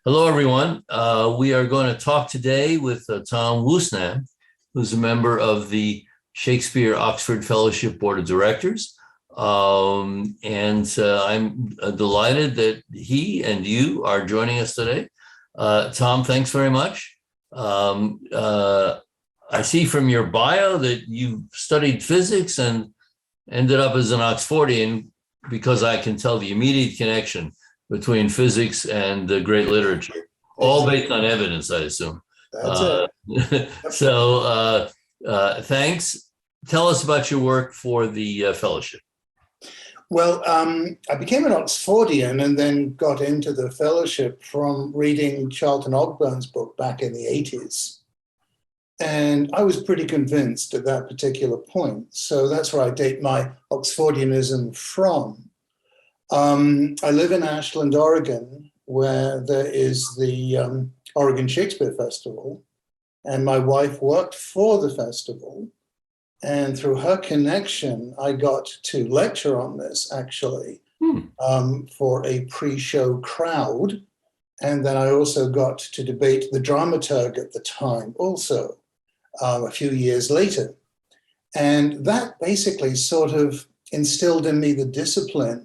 Hello, everyone. We are going to talk today with Tom Woosnam, who's a member of the Shakespeare Oxford Fellowship Board of Directors. I'm delighted that he and you are joining us today. Tom, thanks very much. I see from your bio that you studied physics and ended up as an Oxfordian, because I can tell the immediate connection between physics and the great literature, all based on evidence, I assume. That's it. Thanks. Tell us about your work for the fellowship. Well, I became an Oxfordian and then got into the fellowship from reading Charlton Ogburn's book back in the 80s. And I was pretty convinced at that particular point. So that's where I date my Oxfordianism from. I live in Ashland, Oregon, where there is the Oregon Shakespeare Festival, and my wife worked for the festival. And through her connection, I got to lecture on this, actually, for a pre-show crowd. And then I also got to debate the dramaturg at the time, also, a few years later. And that basically sort of instilled in me the discipline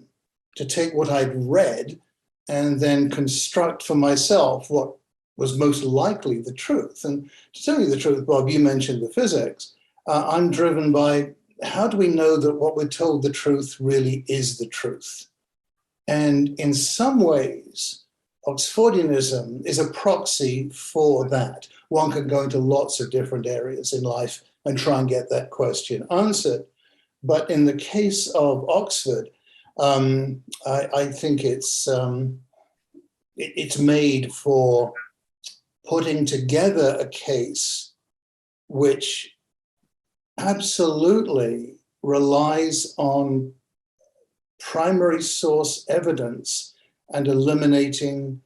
to take what I'd read and then construct for myself what was most likely the truth. And to tell you the truth, Bob, you mentioned the physics. I'm driven by, how do we know that what we're told the truth really is the truth? And in some ways, Oxfordianism is a proxy for that. One can go into lots of different areas in life and try and get that question answered. But in the case of Oxford, I think it's made for putting together a case which absolutely relies on primary source evidence and eliminating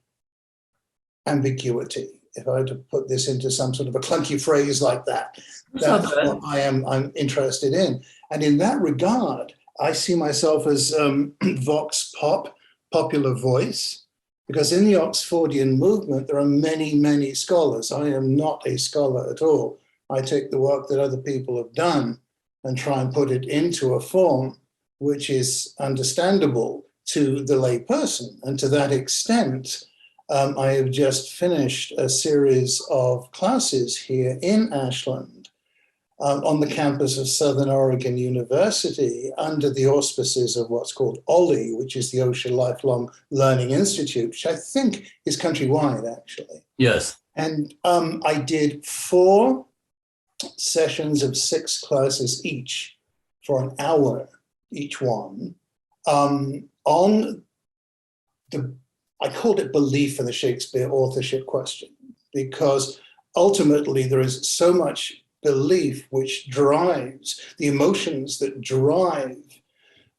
ambiguity. If I had to put this into some sort of a clunky phrase like that, that's what I'm interested in. And in that regard, I see myself as vox pop, popular voice, because in the Oxfordian movement, there are many, many scholars. I am not a scholar at all. I take the work that other people have done and try and put it into a form which is understandable to the lay person. And to that extent, I have just finished a series of classes here in Ashland on the campus of Southern Oregon University under the auspices of what's called OLLI, which is the Osher Lifelong Learning Institute, which I think is countrywide, actually. Yes. And I did 4 sessions of 6 classes each for an hour, each one, on I called it belief in the Shakespeare authorship question, because ultimately there is so much belief which drives the emotions that drive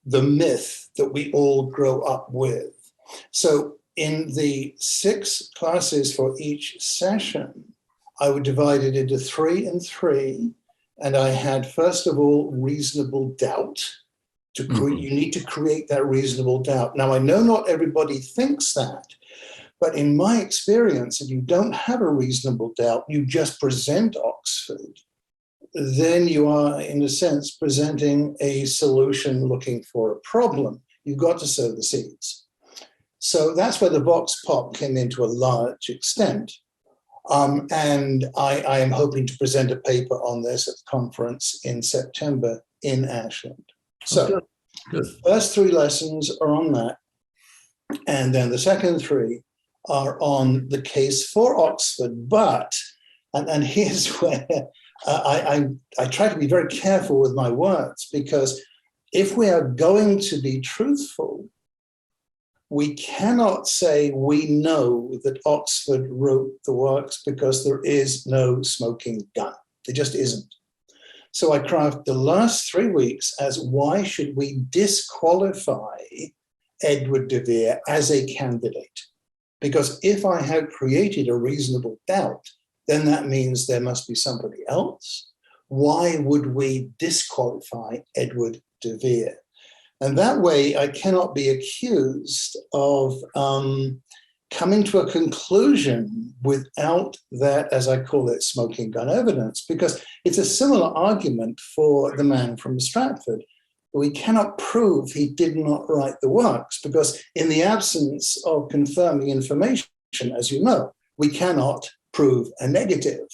the myth that we all grow up with. So in the 6 classes for each session, I would divide it into 3 and 3. And I had, first of all, reasonable doubt. You need to create that reasonable doubt. Now, I know not everybody thinks that, but in my experience, if you don't have a reasonable doubt, you just present Oxford, then you are, in a sense, presenting a solution looking for a problem. You've got to sow the seeds. So that's where the vox pop came into a large extent. And I am hoping to present a paper on this at the conference in September in Ashland. So Good. The first 3 lessons are on that. And then the second 3 are on the case for Oxford. But, and here's where I try to be very careful with my words, because if we are going to be truthful, we cannot say we know that Oxford wrote the works, because there is no smoking gun. There just isn't. So I craft the last 3 weeks as, why should we disqualify Edward de Vere as a candidate? Because if I have created a reasonable doubt, then that means there must be somebody else. Why would we disqualify Edward de Vere? And that way I cannot be accused of coming to a conclusion without that, as I call it, smoking gun evidence, because it's a similar argument for the man from Stratford. We cannot prove he did not write the works, because in the absence of confirming information, as you know, we cannot prove a negative.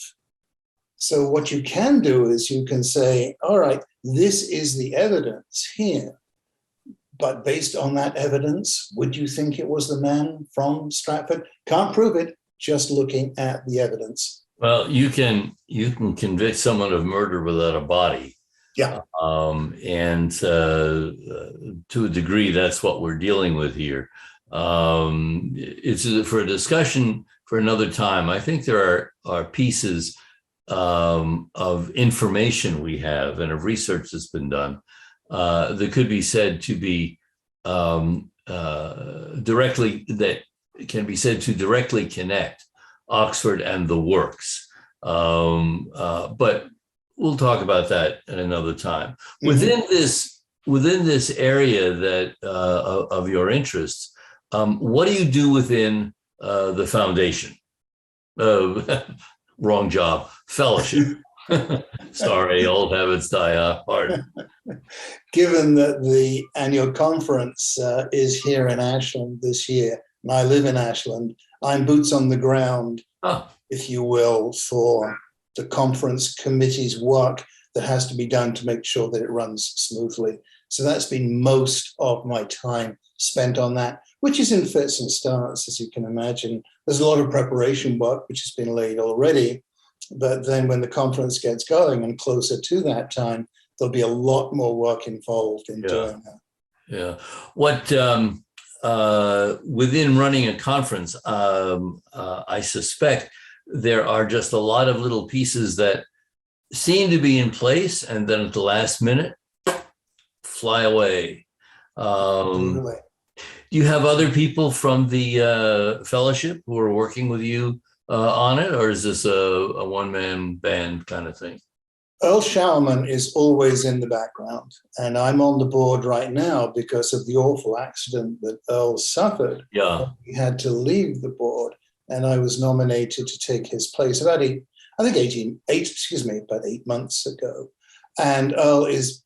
So what you can do is you can say, all right, this is the evidence here. But based on that evidence, would you think it was the man from Stratford? Can't prove it, just looking at the evidence. Well, you can convict someone of murder without a body. Yeah. And to a degree, that's what we're dealing with here. It's for a discussion for another time. I think there are pieces of information we have and of research that's been done that could be said to be directly connect Oxford and the works. But we'll talk about that at another time. Mm-hmm. Within this area that of your interests, what do you do within the foundation? Wrong job. Fellowship. Sorry, old habits die hard. Given that the annual conference is here in Ashland this year, and I live in Ashland, I'm boots on the ground, if you will, for the conference committee's work that has to be done to make sure that it runs smoothly. So that's been most of my time spent on that, which is in fits and starts, as you can imagine. There's a lot of preparation work which has been laid already. But then when the conference gets going and closer to that time, there'll be a lot more work involved in doing that. Yeah. What within running a conference, I suspect there are just a lot of little pieces that seem to be in place and then at the last minute fly away. Do you have other people from the fellowship who are working with you on it, or is this a one-man band kind of thing? Earl Showerman is always in the background, and I'm on the board right now because of the awful accident that Earl suffered. Yeah, he had to leave the board, and I was nominated to take his place about 8 months ago. And Earl is,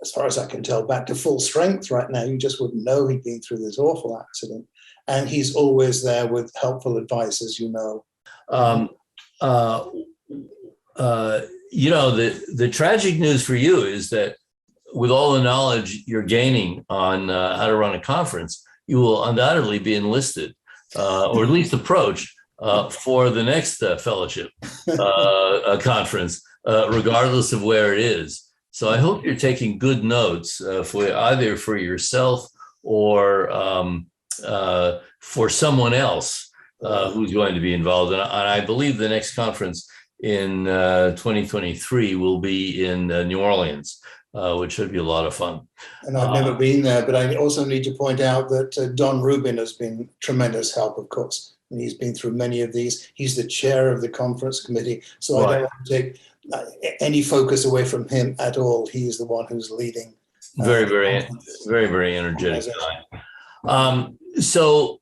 as far as I can tell, back to full strength right now. You just wouldn't know he'd been through this awful accident. And he's always there with helpful advice, as you know. The tragic news for you is that with all the knowledge you're gaining on how to run a conference, you will undoubtedly be enlisted, or at least approached for the next fellowship conference, regardless of where it is. So I hope you're taking good notes for either for yourself or for someone else who's going to be involved. And I believe the next conference in 2023 will be in New Orleans, which should be a lot of fun. And I've never been there, but I also need to point out that Don Rubin has been tremendous help, of course. And he's been through many of these. He's the chair of the conference committee. So I don't want to take any focus away from him at all. He is the one who's leading. Very, very energetic guy. So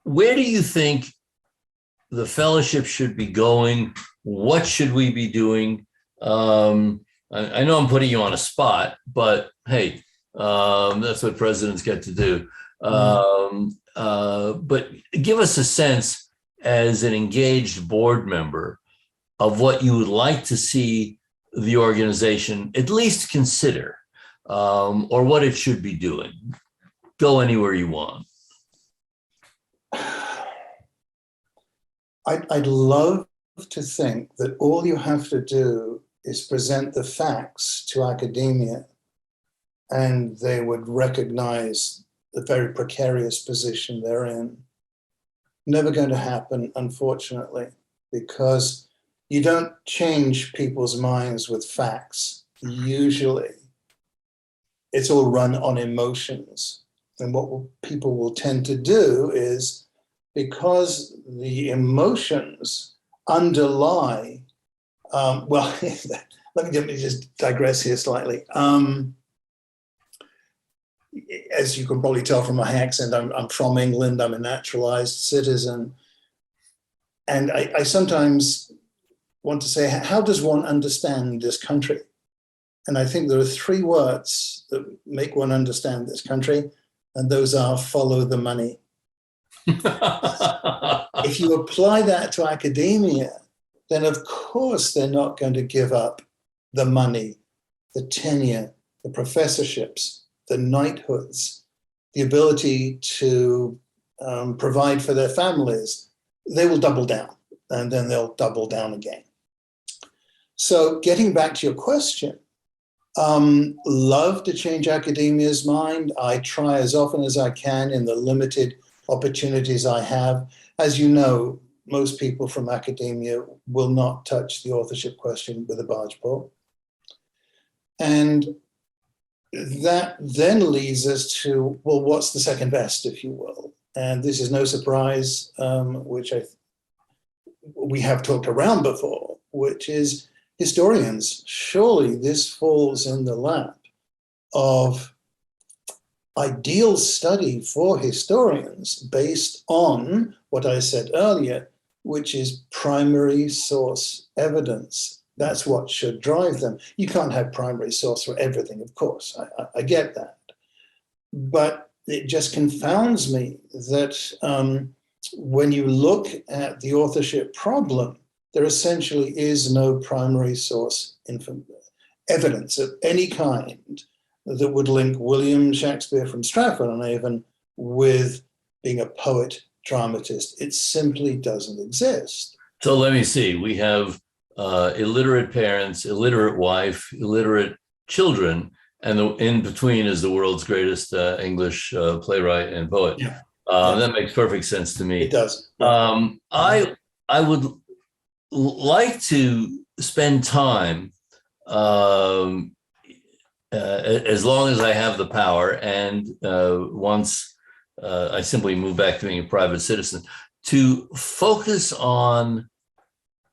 where do you think the fellowship should be going? What should we be doing? I know I'm putting you on a spot, but hey, that's what presidents get to do. But give us a sense as an engaged board member of what you would like to see the organization at least consider, or what it should be doing. Go anywhere you want. I'd love to think that all you have to do is present the facts to academia and they would recognize the very precarious position they're in. Never going to happen, unfortunately, because you don't change people's minds with facts. Usually, it's all run on emotions. And what people will tend to do is, because the emotions underlie, let me just digress here slightly. as you can probably tell from my accent, I'm from England. I'm a naturalized citizen. And I sometimes want to say, how does one understand this country? And I think there are three words that make one understand this country, and those are follow the money. If you apply that to academia, then of course they're not going to give up the money, the tenure, the professorships, the knighthoods, the ability to provide for their families. They will double down, and then they'll double down again. So getting back to your question, love to change academia's mind. I try as often as I can in the limited opportunities I have. As you know, most people from academia will not touch the authorship question with a barge pole. And that then leads us to, well, what's the second best, if you will? And this is no surprise, which we have talked around before, which is historians. Surely this falls in the lap of ideal study for historians based on what I said earlier, which is primary source evidence. That's what should drive them. You can't have primary source for everything, of course. I get that. But it just confounds me that when you look at the authorship problem, there essentially is no primary source evidence of any kind that would link William Shakespeare from Stratford-on-Avon with being a poet dramatist. It simply doesn't exist. So let me see. We have illiterate parents, illiterate wife, illiterate children, and in between is the world's greatest English playwright and poet. Yeah. That makes perfect sense to me. It does. I would like to spend time, as long as I have the power, and once I simply move back to being a private citizen, to focus on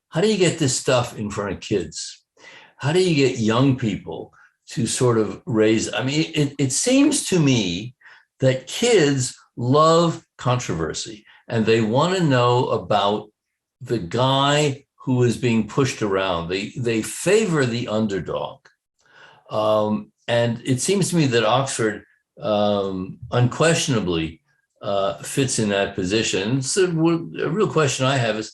how do you get this stuff in front of kids? How do you get young people to sort of raise? I mean, it seems to me that kids love controversy, and they want to know about the guy who is being pushed around. They favor the underdog. And it seems to me that Oxford unquestionably fits in that position. So a real question I have is,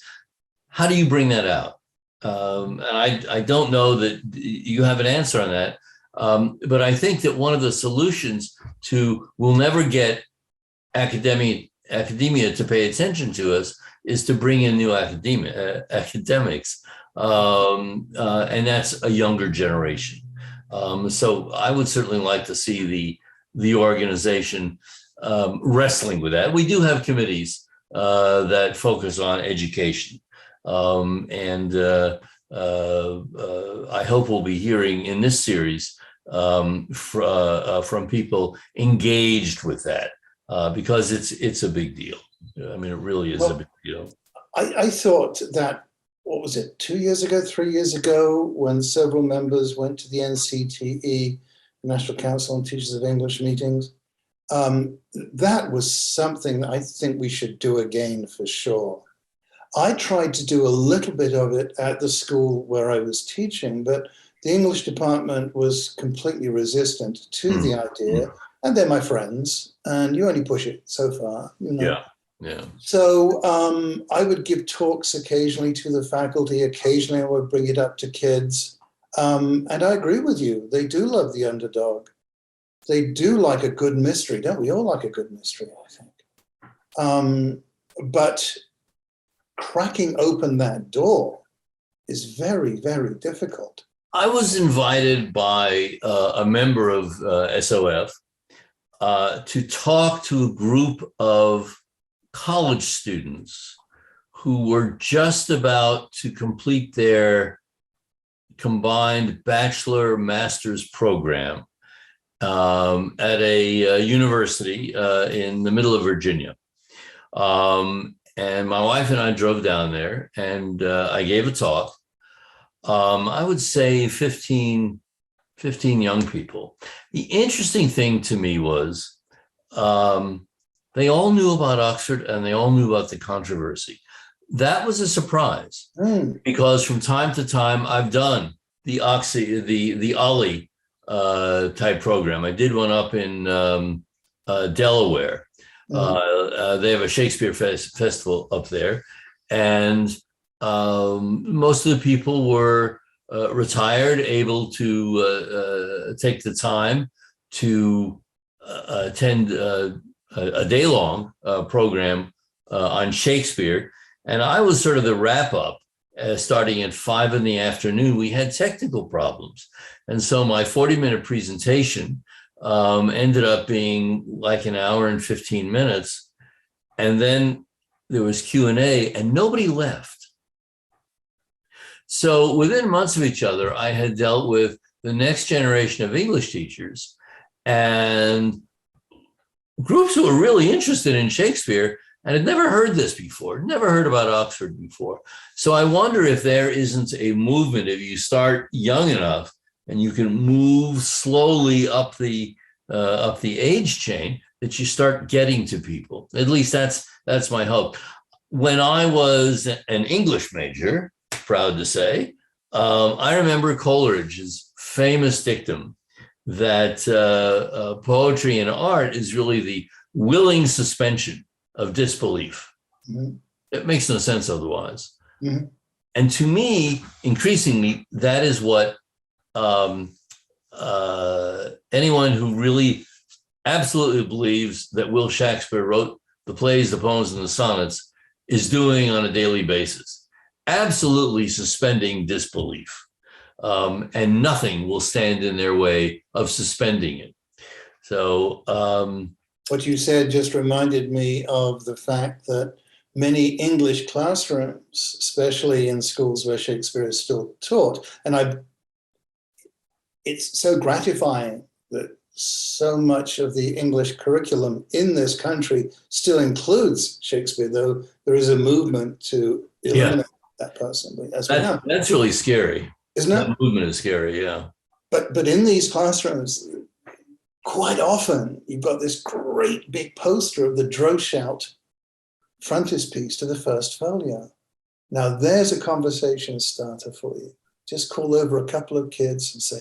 how do you bring that out? And I don't know that you have an answer on that, but I think that one of the solutions to we'll never get academia to pay attention to us is to bring in new academics, and that's a younger generation. So I would certainly like to see the organization wrestling with that. We do have committees that focus on education, and I hope we'll be hearing in this series from people engaged with that, because it's a big deal. I mean, it really is a big deal. I thought that, what was it, 2 years ago, 3 years ago, when several members went to the NCTE, National Council on Teachers of English meetings, that was something that I think we should do again for sure. I tried to do a little bit of it at the school where I was teaching, but the English department was completely resistant to the idea, and they're my friends, and you only push it so far, you know. Yeah. Yeah. So I would give talks occasionally to the faculty. Occasionally I would bring it up to kids. And I agree with you. They do love the underdog. They do like a good mystery. Don't we all like a good mystery, I think? But cracking open that door is very, very difficult. I was invited by a member of SOF to talk to a group of college students who were just about to complete their combined bachelor-master's program at a university in the middle of Virginia. And my wife and I drove down there, and I gave a talk. I would say 15 young people. The interesting thing to me was they all knew about Oxford and they all knew about the controversy. That was a surprise because from time to time I've done the OLLI type program. I did one up in Delaware. They have a Shakespeare festival up there, and most of the people were retired, able to take the time to attend a day-long program on Shakespeare. And I was sort of the wrap-up. Starting at 5 p.m, we had technical problems. And so my 40-minute presentation ended up being like an hour and 15 minutes. And then there was Q&A and nobody left. So within months of each other, I had dealt with the next generation of English teachers and groups who were really interested in Shakespeare and had never heard this before, never heard about Oxford before. So I wonder if there isn't a movement, if you start young enough and you can move slowly up the age chain, that you start getting to people. At least that's my hope. When I was an English major, proud to say, I remember Coleridge's famous dictum that poetry and art is really the willing suspension of disbelief. It makes no sense otherwise. And to me, increasingly, that is what anyone who really absolutely believes that Will Shakespeare wrote the plays, the poems, and the sonnets is doing on a daily basis. Absolutely suspending disbelief. And nothing will stand in their way of suspending it. So what you said just reminded me of the fact that many English classrooms, especially in schools where Shakespeare is still taught, and it's so gratifying that so much of the English curriculum in this country still includes Shakespeare, though there is a movement to eliminate that person. That's really scary. Isn't it? That movement is scary, yeah. But in these classrooms, quite often you've got this great big poster of the Droeshout frontispiece to the first folio. Now there's a conversation starter for you. Just call over a couple of kids and say,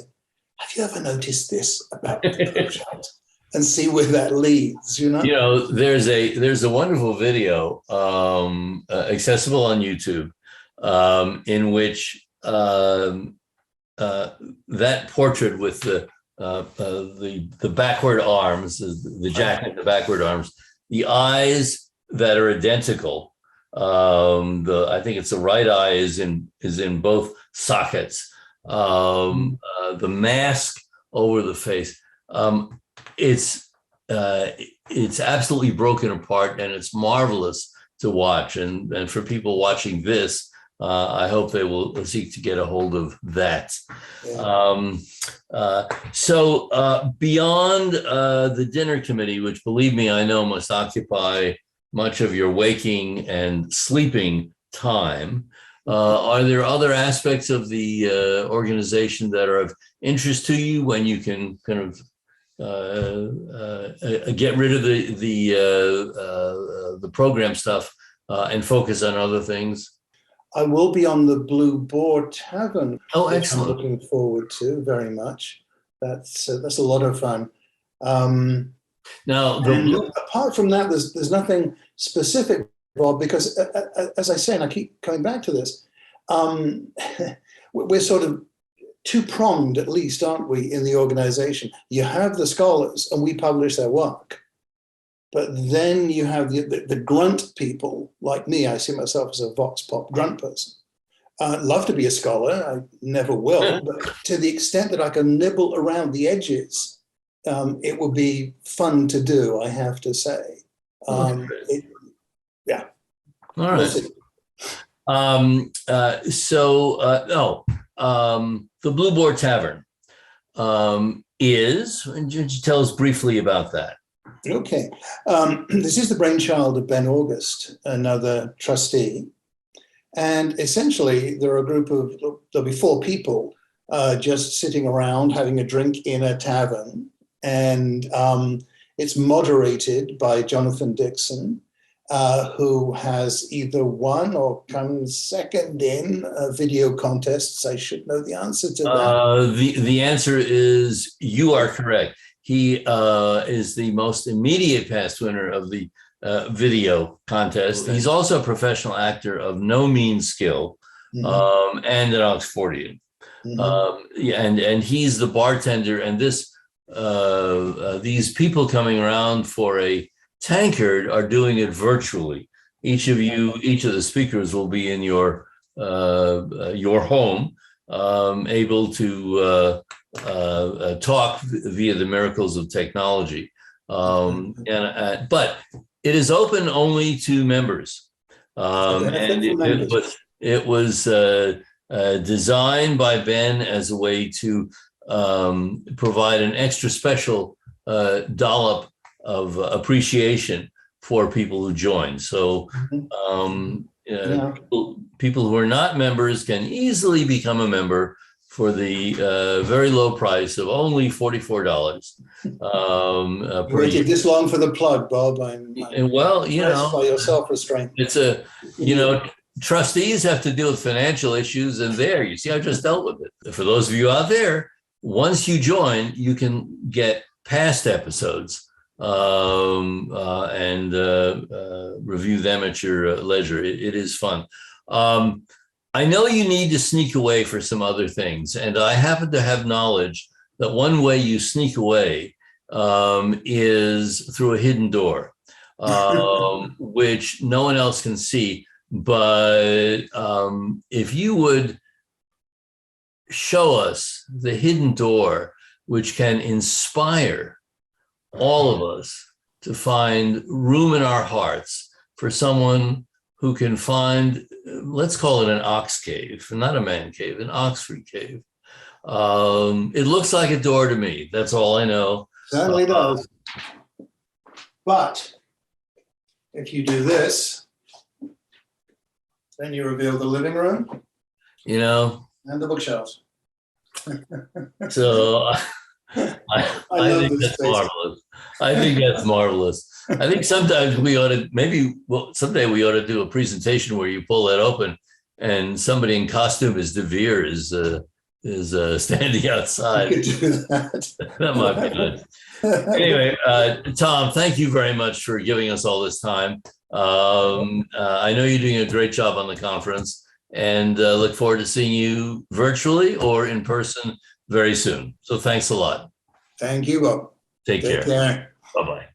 have you ever noticed this about the Droeshout? And see where that leads, you know? You know, there's a wonderful video accessible on YouTube in which that portrait with the backward arms, the jacket, the backward arms, the eyes that are identical. I think it's the right eye is in both sockets. The mask over the face. It's absolutely broken apart, and it's marvelous to watch. And for people watching this, I hope they will seek to get a hold of that. So beyond the dinner committee, which, believe me, I know must occupy much of your waking and sleeping time, are there other aspects of the organization that are of interest to you when you can kind of get rid of the program stuff and focus on other things? I will be on the Blue Boar Tavern. Oh, which excellent. I'm looking forward to very much. That's a lot of fun. Now, apart from that, there's nothing specific, Bob, because as I say, and I keep coming back to this, we're sort of two-pronged, at least, aren't we, in the organization? You have the scholars, and we publish their work. But then you have the grunt people, like me. I see myself as a vox pop grunt person. I'd love to be a scholar. I never will, but to the extent that I can nibble around the edges, it will be fun to do, I have to say. Yeah. All right. The Blue Boar Tavern is, and you tell us briefly about that. Okay. This is the brainchild of Ben August, another trustee. And essentially, there'll be 4 people just sitting around having a drink in a tavern And it's moderated by Jonathan Dixon, who has either won or comes second in video contests. I should know the answer to that. The answer is you are correct. He is the most immediate past winner of the video contest. He's also a professional actor of no mean skill, and an Oxfordian. And he's the bartender. And these people coming around for a tankard are doing it virtually. Each of the speakers will be in your home, able to talk via the miracles of technology. But it is open only to members. And it was designed by Ben as a way to provide an extra special dollop of appreciation for people who join. So people who are not members can easily become a member for the very low price of only $44. You waited this long for the plug, Bob. Well, you know, by your self-restraint. It's trustees have to deal with financial issues, and you see, I just dealt with it. For those of you out there, once you join, you can get past episodes and review them at your leisure. It is fun. I know you need to sneak away for some other things, and I happen to have knowledge that one way you sneak away is through a hidden door, which no one else can see. But if you would show us the hidden door, which can inspire all of us to find room in our hearts for someone who can find, let's call it an ox cave, not a man cave, an Oxford cave. It looks like a door to me. That's all I know. Certainly does. But if you do this, then you reveal the living room, and the bookshelves. So I think that's marvelous. I think that's marvelous. I think sometimes we ought to, someday we ought to do a presentation where you pull that open and somebody in costume as De Vere is standing outside. You could do that. That might be good. Anyway, Tom, thank you very much for giving us all this time. I know you're doing a great job on the conference, and look forward to seeing you virtually or in person very soon. So thanks a lot. Thank you, Bob. Take care. Bye-bye. Bye-bye.